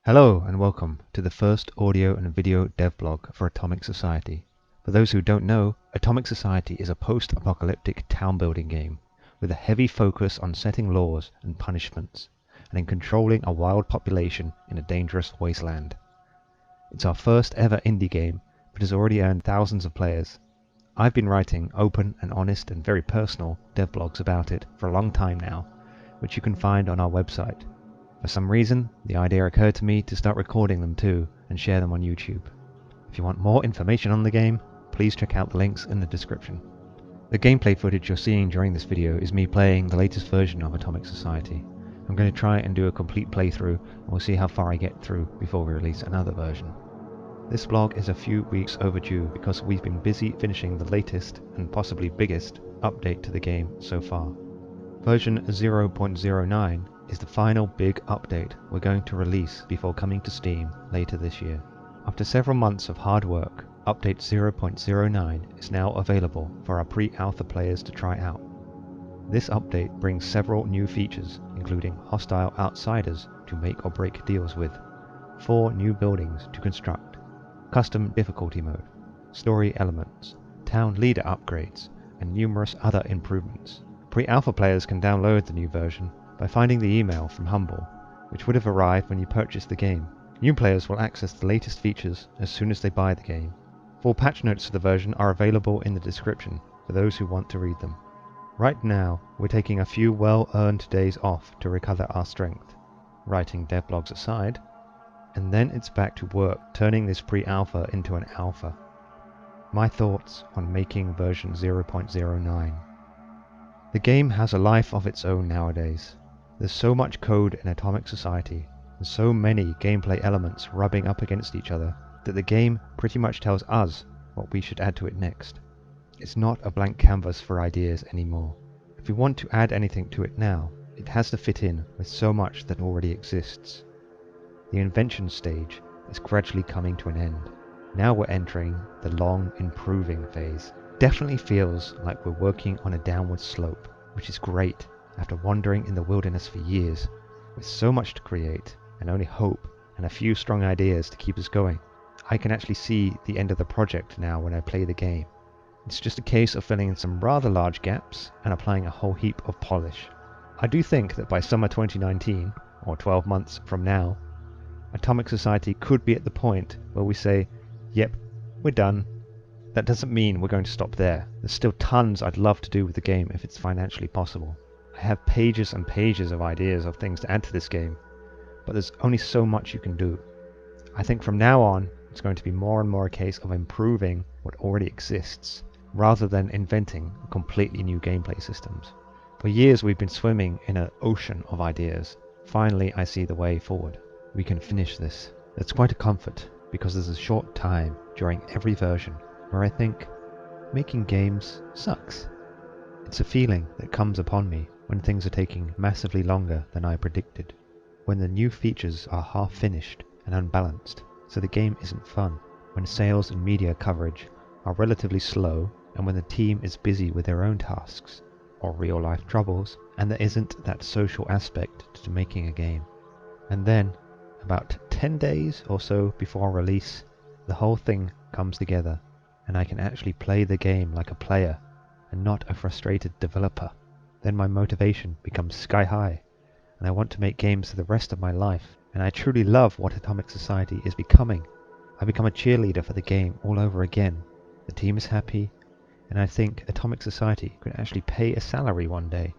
Hello and welcome to the first audio and video dev blog for Atomic Society. For those who don't know, Atomic Society is a post-apocalyptic town building game with a heavy focus on setting laws and punishments and in controlling a wild population in a dangerous wasteland. It's our first ever indie game, but has already earned thousands of players. I've been writing open and honest and very personal dev blogs about it for a long time now, which you can find on our website. For some reason, the idea occurred to me to start recording them too and share them on YouTube. If you want more information on the game, please check out the links in the description. The gameplay footage you're seeing during this video is me playing the latest version of Atomic Society. I'm going to try and do a complete playthrough and we'll see how far I get through before we release another version. This vlog is a few weeks overdue because we've been busy finishing the latest and possibly biggest update to the game so far. Version 0.09 is the final big update we're going to release before coming to Steam later this year. After several months of hard work, update 0.09 is now available for our pre-alpha players to try out. This update brings several new features, including hostile outsiders to make or break deals with, 4 new buildings to construct, custom difficulty mode, story elements, town leader upgrades, and numerous other improvements. Pre-alpha players can download the new version by finding the email from Humble, which would have arrived when you purchased the game. New players will access the latest features as soon as they buy the game. Full patch notes for the version are available in the description for those who want to read them. Right now, we're taking a few well-earned days off to recover our strength, writing devlogs aside, and then it's back to work turning this pre-alpha into an alpha. My thoughts on making version 0.09. The game has a life of its own nowadays. There's so much code in Atomic Society, and so many gameplay elements rubbing up against each other, that the game pretty much tells us what we should add to it next. It's not a blank canvas for ideas anymore. If we want to add anything to it now, it has to fit in with so much that already exists. The invention stage is gradually coming to an end. Now we're entering the long improving phase. Definitely feels like we're working on a downward slope, which is great after wandering in the wilderness for years, with so much to create and only hope and a few strong ideas to keep us going. I can actually see the end of the project now when I play the game. It's just a case of filling in some rather large gaps and applying a whole heap of polish. I do think that by summer 2019, or 12 months from now, Atomic Society could be at the point where we say, yep, we're done. That doesn't mean we're going to stop there. There's still tons I'd love to do with the game if it's financially possible. I have pages and pages of ideas of things to add to this game, but there's only so much you can do. I think from now on, it's going to be more and more a case of improving what already exists, rather than inventing completely new gameplay systems. For years we've been swimming in an ocean of ideas. Finally, I see the way forward. We can finish this. It's quite a comfort, because there's a short time during every version where I think, making games sucks. It's a feeling that comes upon me when things are taking massively longer than I predicted, when the new features are half finished and unbalanced, so the game isn't fun, when sales and media coverage are relatively slow, and when the team is busy with their own tasks, or real life troubles, and there isn't that social aspect to making a game. And then, about 10 days or so before release, the whole thing comes together, and I can actually play the game like a player and not a frustrated developer. Then my motivation becomes sky high, and I want to make games for the rest of my life, and I truly love what Atomic Society is becoming. I become a cheerleader for the game all over again. The team is happy, and I think Atomic Society could actually pay a salary one day.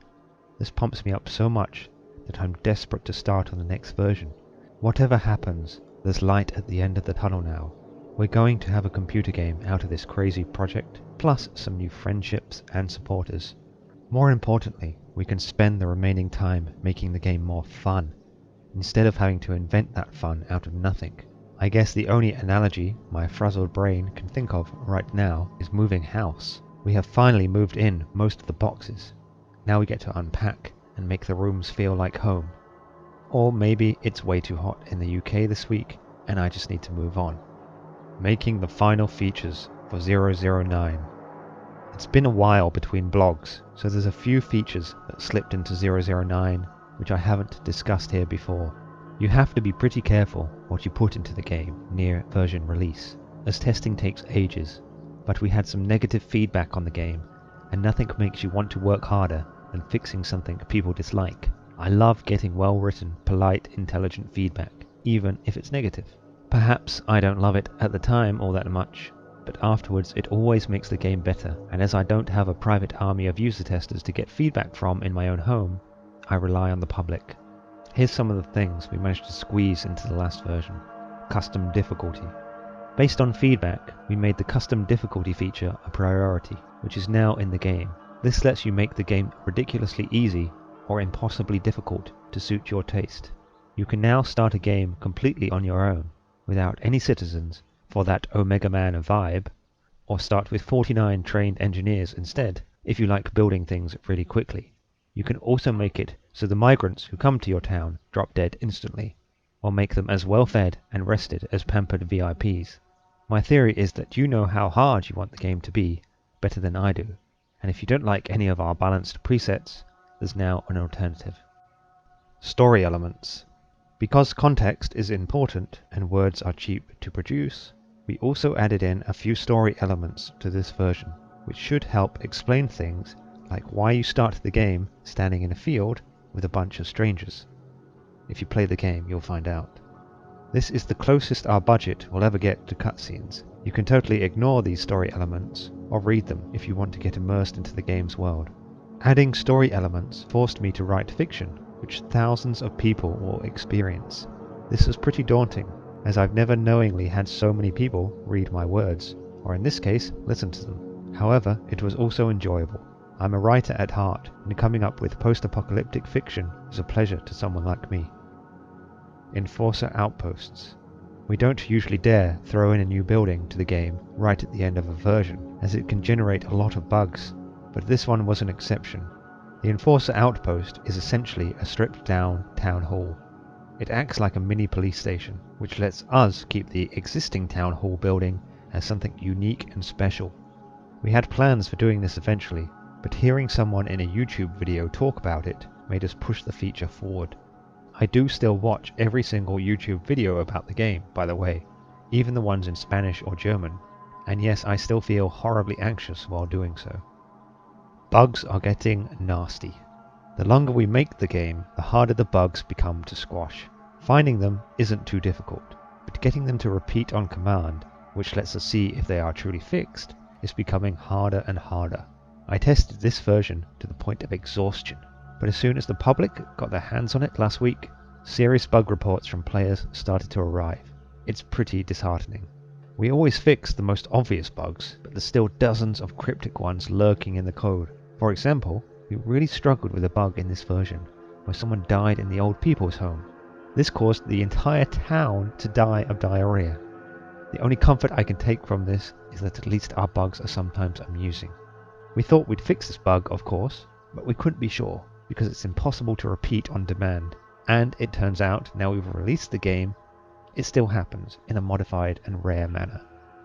This pumps me up so much that I'm desperate to start on the next version. Whatever happens, there's light at the end of the tunnel now. We're going to have a computer game out of this crazy project, plus some new friendships and supporters. More importantly, we can spend the remaining time making the game more fun, instead of having to invent that fun out of nothing. I guess the only analogy my frazzled brain can think of right now is moving house. We have finally moved in most of the boxes. Now we get to unpack and make the rooms feel like home. Or maybe it's way too hot in the UK this week and I just need to move on. Making the final features for 009. It's been a while between blogs, so there's a few features that slipped into 009 which I haven't discussed here before. You have to be pretty careful what you put into the game near version release, as testing takes ages, but we had some negative feedback on the game, and nothing makes you want to work harder than fixing something people dislike. I love getting well-written, polite, intelligent feedback, even if it's negative. Perhaps I don't love it at the time all that much, but afterwards it always makes the game better, and as I don't have a private army of user testers to get feedback from in my own home, I rely on the public. Here's some of the things we managed to squeeze into the last version. Custom difficulty. Based on feedback, we made the custom difficulty feature a priority, which is now in the game. This lets you make the game ridiculously easy or impossibly difficult to suit your taste. You can now start a game completely on your own, without any citizens, for that Omega Man vibe, or start with 49 trained engineers instead, if you like building things really quickly. You can also make it so the migrants who come to your town drop dead instantly, or make them as well fed and rested as pampered VIPs. My theory is that you know how hard you want the game to be better than I do, and if you don't like any of our balanced presets, there's now an alternative. Story elements. Because context is important and words are cheap to produce, we also added in a few story elements to this version, which should help explain things like why you start the game standing in a field with a bunch of strangers. If you play the game, you'll find out. This is the closest our budget will ever get to cutscenes. You can totally ignore these story elements, or read them if you want to get immersed into the game's world. Adding story elements forced me to write fiction, which thousands of people will experience. This was pretty daunting, as I've never knowingly had so many people read my words, or in this case, listen to them. However, it was also enjoyable. I'm a writer at heart, and coming up with post-apocalyptic fiction is a pleasure to someone like me. Enforcer outposts. We don't usually dare throw in a new building to the game right at the end of a version, as it can generate a lot of bugs, but this one was an exception. The Enforcer outpost is essentially a stripped-down town hall. It acts like a mini police station, which lets us keep the existing town hall building as something unique and special. We had plans for doing this eventually, but hearing someone in a YouTube video talk about it made us push the feature forward. I do still watch every single YouTube video about the game, by the way, even the ones in Spanish or German, and yes, I still feel horribly anxious while doing so. Bugs are getting nasty. The longer we make the game, the harder the bugs become to squash. Finding them isn't too difficult, but getting them to repeat on command, which lets us see if they are truly fixed, is becoming harder and harder. I tested this version to the point of exhaustion, but as soon as the public got their hands on it last week, serious bug reports from players started to arrive. It's pretty disheartening. We always fix the most obvious bugs, but there's still dozens of cryptic ones lurking in the code. For example, we really struggled with a bug in this version, where someone died in the old people's home. This caused the entire town to die of diarrhea. The only comfort I can take from this is that at least our bugs are sometimes amusing. We thought we'd fix this bug, of course, but we couldn't be sure, because it's impossible to repeat on demand, and it turns out, now we've released the game, it still happens in a modified and rare manner.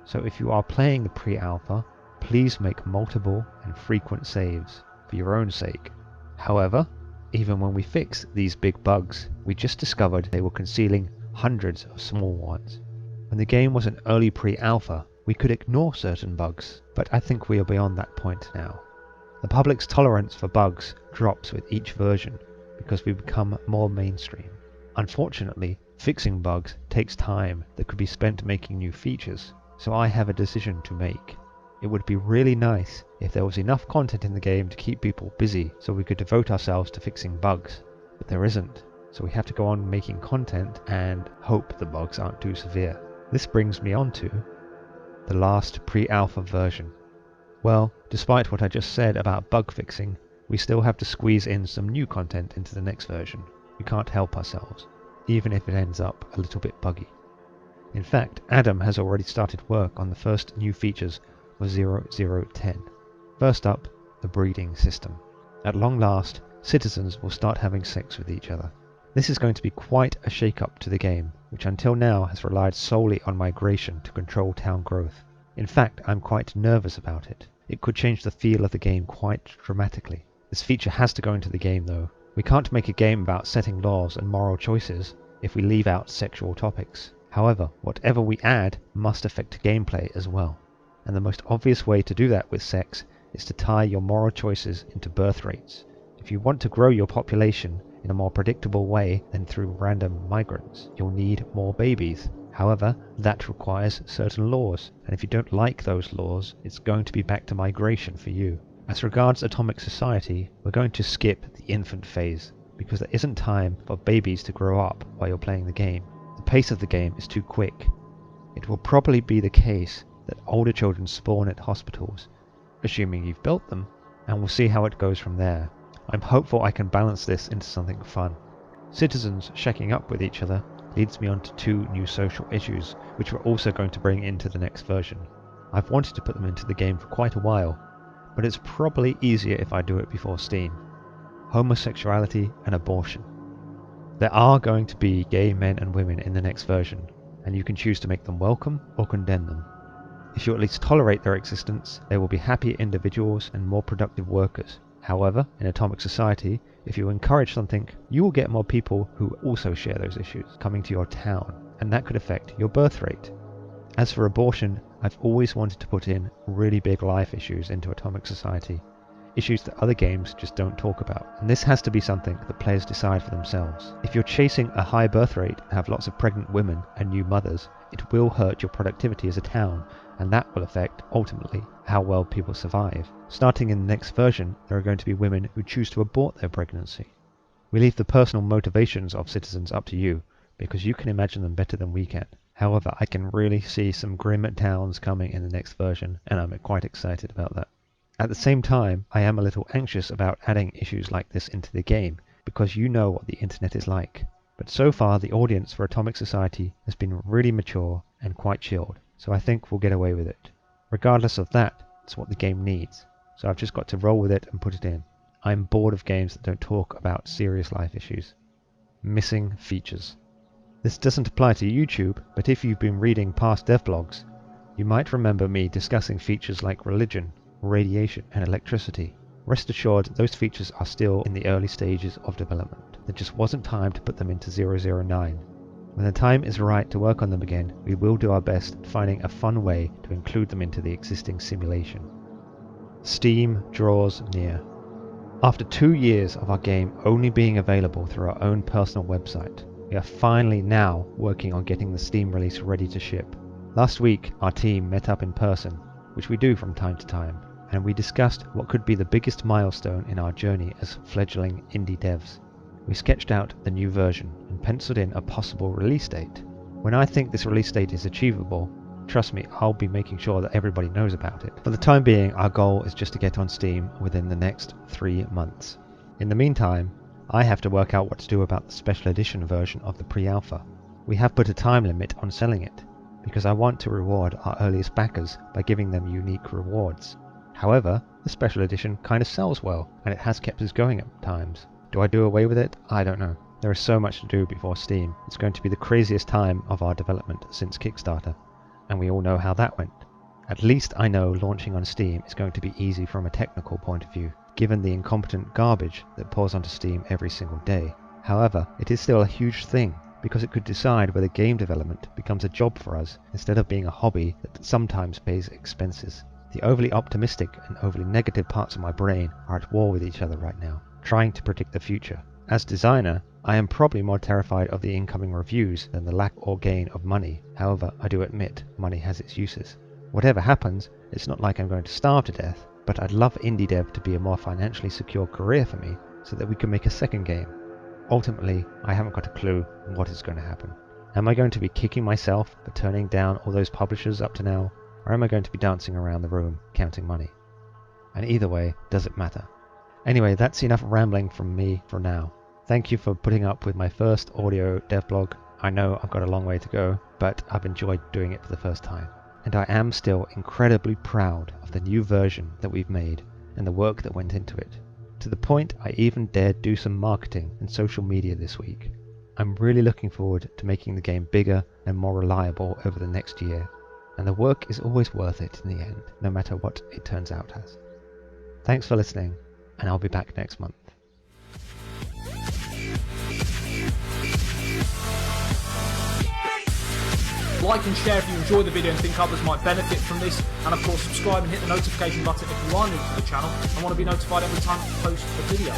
So if you are playing the pre-alpha, please make multiple and frequent saves, for your own sake. However, even when we fixed these big bugs, we just discovered they were concealing hundreds of small ones. When the game was an early pre-alpha, we could ignore certain bugs, but I think we are beyond that point now. The public's tolerance for bugs drops with each version because we become more mainstream. Unfortunately, fixing bugs takes time that could be spent making new features, so I have a decision to make. It would be really nice if there was enough content in the game to keep people busy so we could devote ourselves to fixing bugs, but there isn't, so we have to go on making content and hope the bugs aren't too severe. This brings me on to the last pre-alpha version. Well, despite what I just said about bug fixing, we still have to squeeze in some new content into the next version. We can't help ourselves, even if it ends up a little bit buggy. In fact, Adam has already started work on the first new features for 0010. First up, the breeding system. At long last, citizens will start having sex with each other. This is going to be quite a shake-up to the game, which until now has relied solely on migration to control town growth. In fact, I'm quite nervous about it. It could change the feel of the game quite dramatically. This feature has to go into the game though. We can't make a game about setting laws and moral choices if we leave out sexual topics. However, whatever we add must affect gameplay as well. And the most obvious way to do that with sex is to tie your moral choices into birth rates. If you want to grow your population in a more predictable way than through random migrants, you'll need more babies. However, that requires certain laws, and if you don't like those laws, it's going to be back to migration for you. As regards atomic society, we're going to skip the infant phase, because there isn't time for babies to grow up while you're playing the game. The pace of the game is too quick. It will probably be the case that older children spawn at hospitals, assuming you've built them, and we'll see how it goes from there. I'm hopeful I can balance this into something fun. Citizens shacking up with each other leads me on to 2 new social issues, which we're also going to bring into the next version. I've wanted to put them into the game for quite a while, but it's probably easier if I do it before Steam. Homosexuality and abortion. There are going to be gay men and women in the next version, and you can choose to make them welcome or condemn them. If you at least tolerate their existence, they will be happier individuals and more productive workers. However, in Atomic Society, if you encourage something, you will get more people who also share those issues coming to your town, and that could affect your birth rate. As for abortion, I've always wanted to put in really big life issues into Atomic Society, issues that other games just don't talk about, and this has to be something that players decide for themselves. If you're chasing a high birth rate and have lots of pregnant women and new mothers, it will hurt your productivity as a town, and that will affect, ultimately, how well people survive. Starting in the next version, there are going to be women who choose to abort their pregnancy. We leave the personal motivations of citizens up to you, because you can imagine them better than we can. However, I can really see some grim towns coming in the next version, and I'm quite excited about that. At the same time, I am a little anxious about adding issues like this into the game, because you know what the internet is like. But so far, the audience for Atomic Society has been really mature and quite chilled, so I think we'll get away with it. Regardless of that, it's what the game needs, so I've just got to roll with it and put it in. I'm bored of games that don't talk about serious life issues. Missing features. This doesn't apply to YouTube, but if you've been reading past devlogs, you might remember me discussing features like religion, radiation and electricity. Rest assured, those features are still in the early stages of development. There just wasn't time to put them into 009. When the time is right to work on them again, we will do our best at finding a fun way to include them into the existing simulation. Steam draws near. After 2 years of our game only being available through our own personal website, we are finally now working on getting the Steam release ready to ship. Last week, our team met up in person, which we do from time to time, and we discussed what could be the biggest milestone in our journey as fledgling indie devs. We sketched out the new version and penciled in a possible release date. When I think this release date is achievable, trust me, I'll be making sure that everybody knows about it. For the time being, our goal is just to get on Steam within the next 3 months. In the meantime, I have to work out what to do about the special edition version of the pre-alpha. We have put a time limit on selling it, because I want to reward our earliest backers by giving them unique rewards. However, the special edition kind of sells well, and it has kept us going at times. Do I do away with it? I don't know. There is so much to do before Steam. It's going to be the craziest time of our development since Kickstarter, and we all know how that went. At least I know launching on Steam is going to be easy from a technical point of view, given the incompetent garbage that pours onto Steam every single day. However, it is still a huge thing, because it could decide whether game development becomes a job for us instead of being a hobby that sometimes pays expenses. The overly optimistic and overly negative parts of my brain are at war with each other right now, trying to predict the future. As designer, I am probably more terrified of the incoming reviews than the lack or gain of money. However, I do admit money has its uses. Whatever happens, it's not like I'm going to starve to death, but I'd love indie dev to be a more financially secure career for me so that we can make a second game. Ultimately, I haven't got a clue what is going to happen. Am I going to be kicking myself for turning down all those publishers up to now, or am I going to be dancing around the room counting money? And either way, does it matter? Anyway, that's enough rambling from me for now. Thank you for putting up with my first audio devlog. I know I've got a long way to go, but I've enjoyed doing it for the first time. And I am still incredibly proud of the new version that we've made and the work that went into it. To the point I even dared do some marketing and social media this week. I'm really looking forward to making the game bigger and more reliable over the next year, and the work is always worth it in the end, no matter what it turns out as. Thanks for listening, and I'll be back next month. Like and share if you enjoy the video and think others might benefit from this, and of course subscribe and hit the notification button if you are new to the channel and want to be notified every time I post a video.